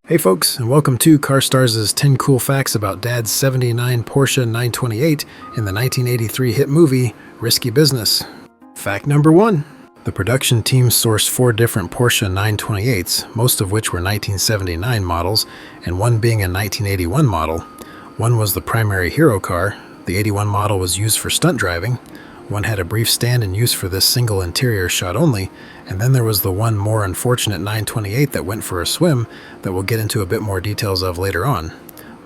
Hey folks, and welcome to CarStarz' 10 Cool Facts About Dad's 79 Porsche 928 in the 1983 hit movie, Risky Business. Fact number 1. The production team sourced 4 different Porsche 928s, most of which were 1979 models, and one being a 1981 model. One was the primary hero car, the 81 model was used for stunt driving, one had a brief stand in use for this single interior shot only, and then there was the one more unfortunate 928 that went for a swim that we'll get into a bit more details of later on.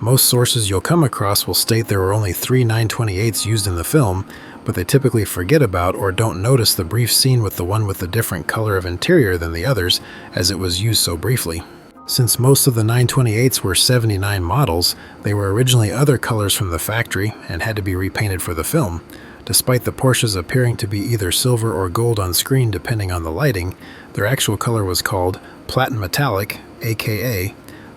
Most sources you'll come across will state there were only 3 928s used in the film, but they typically forget about or don't notice the brief scene with the one with the different color of interior than the others, as it was used so briefly. Since most of the 928s were 79 models, they were originally other colors from the factory and had to be repainted for the film. Despite the Porsches appearing to be either silver or gold on screen depending on the lighting, their actual color was called platinum metallic, aka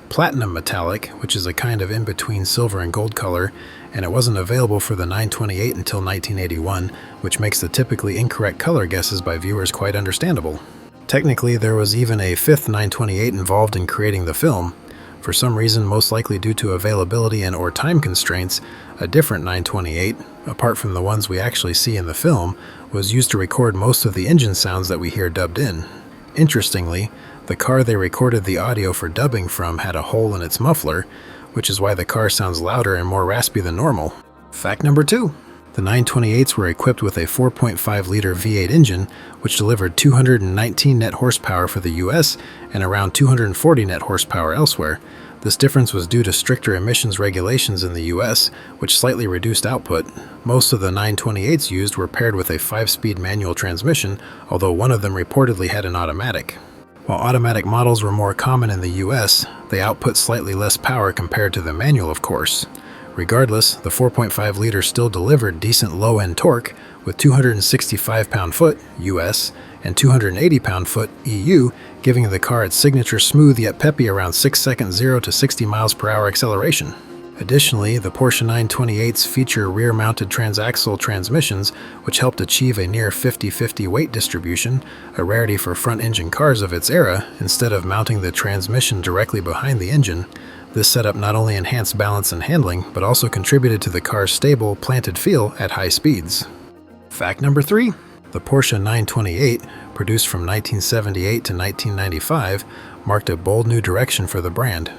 platinum metallic, which is a kind of in-between silver and gold color, and it wasn't available for the 928 until 1981, which makes the typically incorrect color guesses by viewers quite understandable. Technically, there was even a 5th 928 involved in creating the film. For some reason, most likely due to availability and/or time constraints, a different 928, apart from the ones we actually see in the film, was used to record most of the engine sounds that we hear dubbed in. Interestingly, the car they recorded the audio for dubbing from had a hole in its muffler, which is why the car sounds louder and more raspy than normal. Fact number 2. The 928s were equipped with a 4.5-liter V8 engine, which delivered 219 net horsepower for the US and around 240 net horsepower elsewhere. This difference was due to stricter emissions regulations in the US, which slightly reduced output. Most of the 928s used were paired with a 5-speed manual transmission, although one of them reportedly had an automatic. While automatic models were more common in the US, they output slightly less power compared to the manual, of course. Regardless, the 4.5-liter still delivered decent low-end torque with 265 pound-foot US and 280 pound-foot EU, giving the car its signature smooth yet peppy around 6-second 0 to 60 miles per hour acceleration. Additionally, the Porsche 928s feature rear-mounted transaxle transmissions, which helped achieve a near 50-50 weight distribution, a rarity for front-engine cars of its era, instead of mounting the transmission directly behind the engine. This setup not only enhanced balance and handling, but also contributed to the car's stable, planted feel at high speeds. Fact number 3. The Porsche 928, produced from 1978 to 1995, marked a bold new direction for the brand.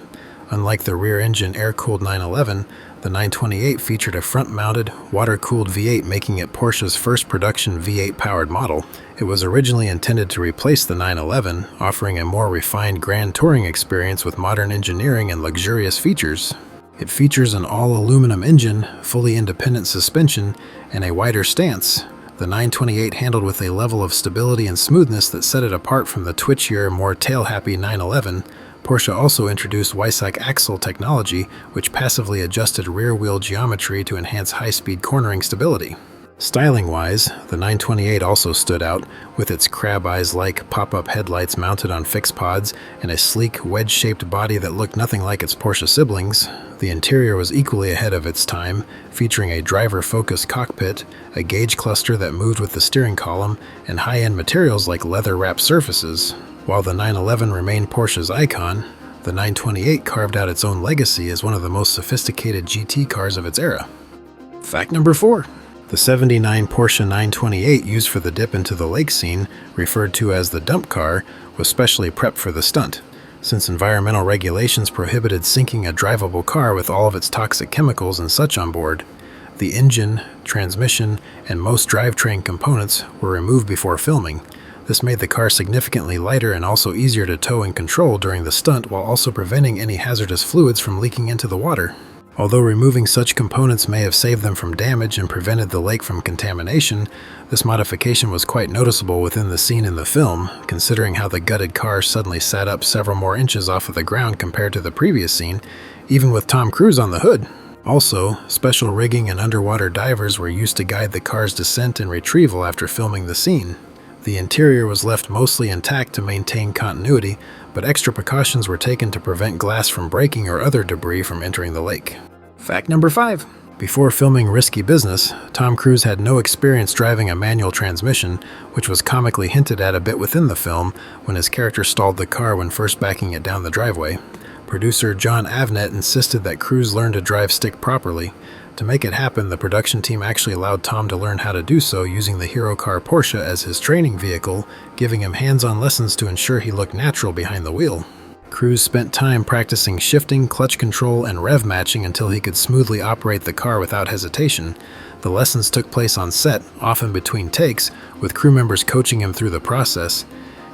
Unlike the rear-engine air-cooled 911, the 928 featured a front-mounted, water-cooled V8, making it Porsche's first production V8-powered model. It was originally intended to replace the 911, offering a more refined grand touring experience with modern engineering and luxurious features. It features an all-aluminum engine, fully independent suspension, and a wider stance. The 928 handled with a level of stability and smoothness that set it apart from the twitchier, more tail-happy 911. Porsche also introduced Weissach axle technology, which passively adjusted rear-wheel geometry to enhance high-speed cornering stability. Styling-wise, the 928 also stood out, with its crab eyes-like pop-up headlights mounted on fixed pods and a sleek, wedge-shaped body that looked nothing like its Porsche siblings. The interior was equally ahead of its time, featuring a driver-focused cockpit, a gauge cluster that moved with the steering column, and high-end materials like leather-wrapped surfaces. While the 911 remained Porsche's icon, the 928 carved out its own legacy as one of the most sophisticated GT cars of its era. Fact number 4. The 79 Porsche 928 used for the dip into the lake scene, referred to as the dump car, was specially prepped for the stunt, since environmental regulations prohibited sinking a drivable car with all of its toxic chemicals and such on board. The engine, transmission, and most drivetrain components were removed before filming. This made the car significantly lighter and also easier to tow and control during the stunt, while also preventing any hazardous fluids from leaking into the water. Although removing such components may have saved them from damage and prevented the lake from contamination, this modification was quite noticeable within the scene in the film, considering how the gutted car suddenly sat up several more inches off of the ground compared to the previous scene, even with Tom Cruise on the hood. Also, special rigging and underwater divers were used to guide the car's descent and retrieval after filming the scene. The interior was left mostly intact to maintain continuity, but extra precautions were taken to prevent glass from breaking or other debris from entering the lake. Fact number 5. Before filming Risky Business, Tom Cruise had no experience driving a manual transmission, which was comically hinted at a bit within the film when his character stalled the car when first backing it down the driveway. Producer John Avnet insisted that Cruise learn to drive stick properly. To make it happen, the production team actually allowed Tom to learn how to do so using the hero car Porsche as his training vehicle, giving him hands-on lessons to ensure he looked natural behind the wheel. Cruise spent time practicing shifting, clutch control, and rev matching until he could smoothly operate the car without hesitation. The lessons took place on set, often between takes, with crew members coaching him through the process.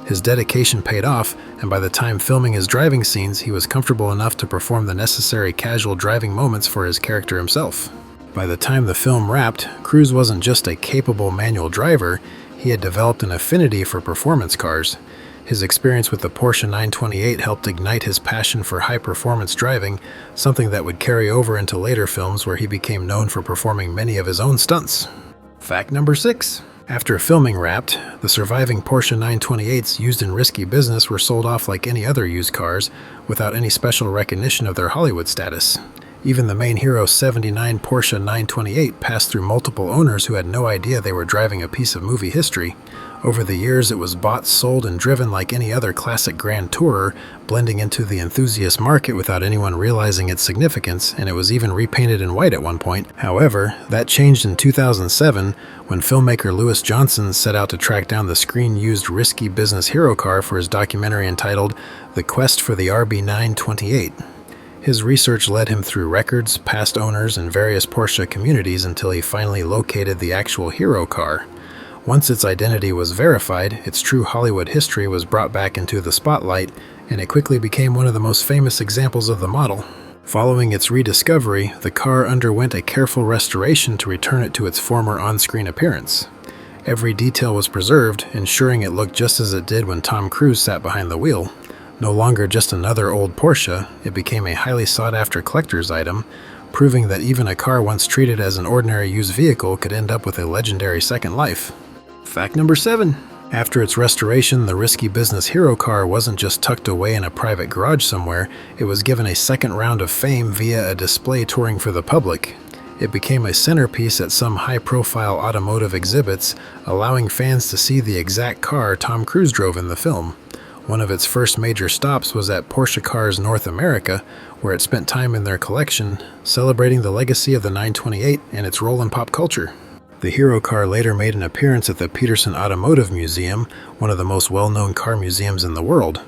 His dedication paid off, and by the time filming his driving scenes, he was comfortable enough to perform the necessary casual driving moments for his character himself. By the time the film wrapped, Cruise wasn't just a capable manual driver, he had developed an affinity for performance cars. His experience with the Porsche 928 helped ignite his passion for high-performance driving, something that would carry over into later films where he became known for performing many of his own stunts. Fact number 6. After filming wrapped, the surviving Porsche 928s used in risky business were sold off like any other used cars, without any special recognition of their Hollywood status. Even the main hero 79 Porsche 928 passed through multiple owners who had no idea they were driving a piece of movie history. Over the years, it was bought, sold, and driven like any other classic Grand Tourer, blending into the enthusiast market without anyone realizing its significance, and it was even repainted in white at one point. However, that changed in 2007 when filmmaker Lewis Johnson set out to track down the screen-used risky business hero car for his documentary entitled The Quest for the RB928. His research led him through records, past owners, and various Porsche communities until he finally located the actual hero car. Once its identity was verified, its true Hollywood history was brought back into the spotlight, and it quickly became one of the most famous examples of the model. Following its rediscovery, the car underwent a careful restoration to return it to its former on-screen appearance. Every detail was preserved, ensuring it looked just as it did when Tom Cruise sat behind the wheel. No longer just another old Porsche, it became a highly sought-after collector's item, proving that even a car once treated as an ordinary used vehicle could end up with a legendary second life. Fact number 7. After its restoration, the risky business hero car wasn't just tucked away in a private garage somewhere, it was given a second round of fame via a display touring for the public. It became a centerpiece at some high-profile automotive exhibits, allowing fans to see the exact car Tom Cruise drove in the film. One of its first major stops was at Porsche Cars North America, where it spent time in their collection, celebrating the legacy of the 928 and its role in pop culture. The hero car later made an appearance at the Peterson Automotive Museum, one of the most well-known car museums in the world.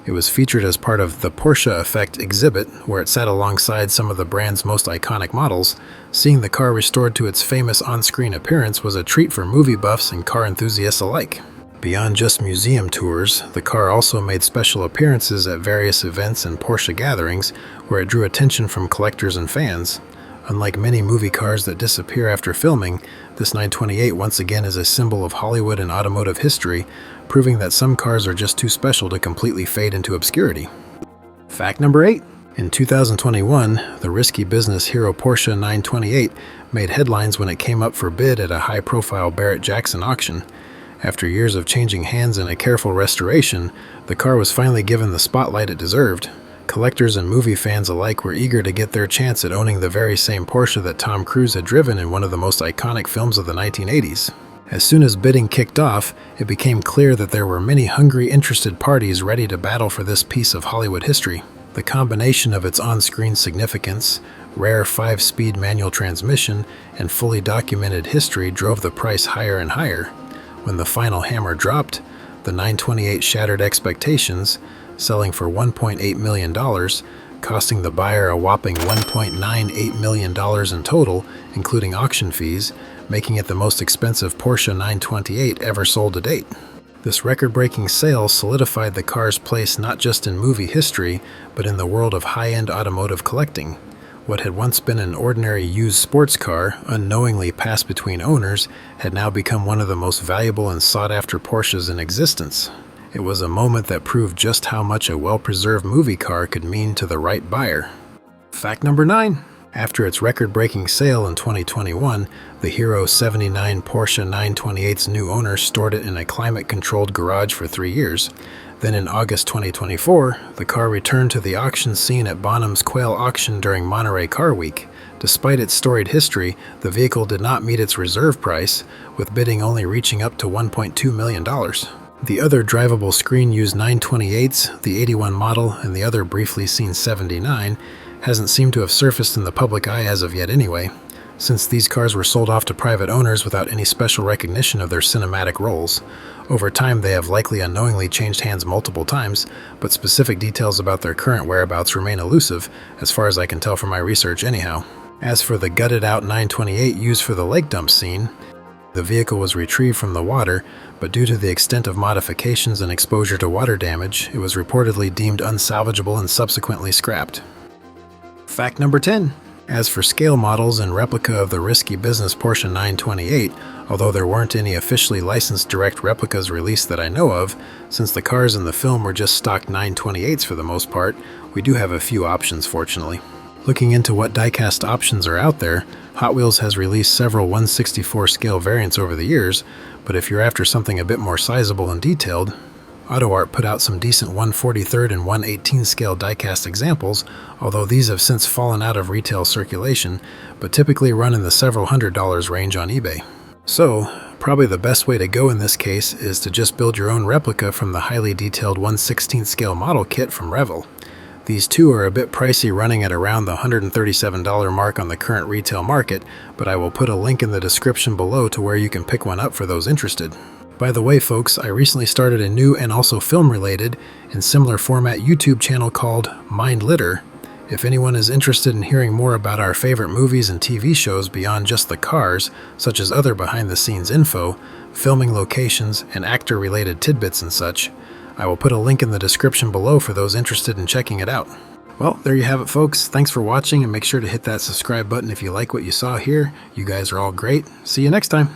It was featured as part of the Porsche Effect exhibit, where it sat alongside some of the brand's most iconic models. Seeing the car restored to its famous on-screen appearance was a treat for movie buffs and car enthusiasts alike. Beyond just museum tours, the car also made special appearances at various events and Porsche gatherings, where it drew attention from collectors and fans. Unlike many movie cars that disappear after filming, this 928 once again is a symbol of Hollywood and automotive history, proving that some cars are just too special to completely fade into obscurity. Fact number 8. In 2021, the risky business hero Porsche 928 made headlines when it came up for bid at a high-profile Barrett-Jackson auction. After years of changing hands and a careful restoration, the car was finally given the spotlight it deserved. Collectors and movie fans alike were eager to get their chance at owning the very same Porsche that Tom Cruise had driven in one of the most iconic films of the 1980s. As soon as bidding kicked off, it became clear that there were many hungry, interested parties ready to battle for this piece of Hollywood history. The combination of its on-screen significance, rare 5-speed manual transmission, and fully documented history drove the price higher and higher. When the final hammer dropped, the 928 shattered expectations, selling for $1.8 million, costing the buyer a whopping $1.98 million in total, including auction fees, making it the most expensive Porsche 928 ever sold to date. This record-breaking sale solidified the car's place not just in movie history, but in the world of high-end automotive collecting. What had once been an ordinary used sports car, unknowingly passed between owners, had now become one of the most valuable and sought-after Porsches in existence. It was a moment that proved just how much a well-preserved movie car could mean to the right buyer. Fact number 9. After its record-breaking sale in 2021, the Hero 79 Porsche 928's new owner stored it in a climate-controlled garage for 3 years. Then in August 2024, the car returned to the auction scene at Bonham's Quail Auction during Monterey Car Week. Despite its storied history, the vehicle did not meet its reserve price, with bidding only reaching up to $1.2 million. The other drivable screen used 928s, the 81 model, and the other briefly seen 79 hasn't seemed to have surfaced in the public eye as of yet anyway, since these cars were sold off to private owners without any special recognition of their cinematic roles. Over time, they have likely unknowingly changed hands multiple times, but specific details about their current whereabouts remain elusive, as far as I can tell from my research anyhow. As for the gutted-out 928 used for the lake dump scene, the vehicle was retrieved from the water, but due to the extent of modifications and exposure to water damage, it was reportedly deemed unsalvageable and subsequently scrapped. Fact number 10. As for scale models and replica of the risky business Porsche 928, although there weren't any officially licensed direct replicas released that I know of, since the cars in the film were just stock 928s for the most part, we do have a few options fortunately. Looking into what diecast options are out there, Hot Wheels has released several 1/64 scale variants over the years, but if you're after something a bit more sizable and detailed, AutoArt put out some decent 1/43 and 1/18 scale diecast examples, although these have since fallen out of retail circulation, but typically run in the several $100s range on eBay. So, probably the best way to go in this case is to just build your own replica from the highly detailed 1/16 scale model kit from Revel. These two are a bit pricey, running at around the $137 mark on the current retail market, but I will put a link in the description below to where you can pick one up for those interested. By the way, folks, I recently started a new and also film-related and similar format YouTube channel called Mind Litter. If anyone is interested in hearing more about our favorite movies and TV shows beyond just the cars, such as other behind-the-scenes info, filming locations, and actor-related tidbits and such, I will put a link in the description below for those interested in checking it out. Well, there you have it, folks. Thanks for watching, and make sure to hit that subscribe button if you like what you saw here. You guys are all great. See you next time.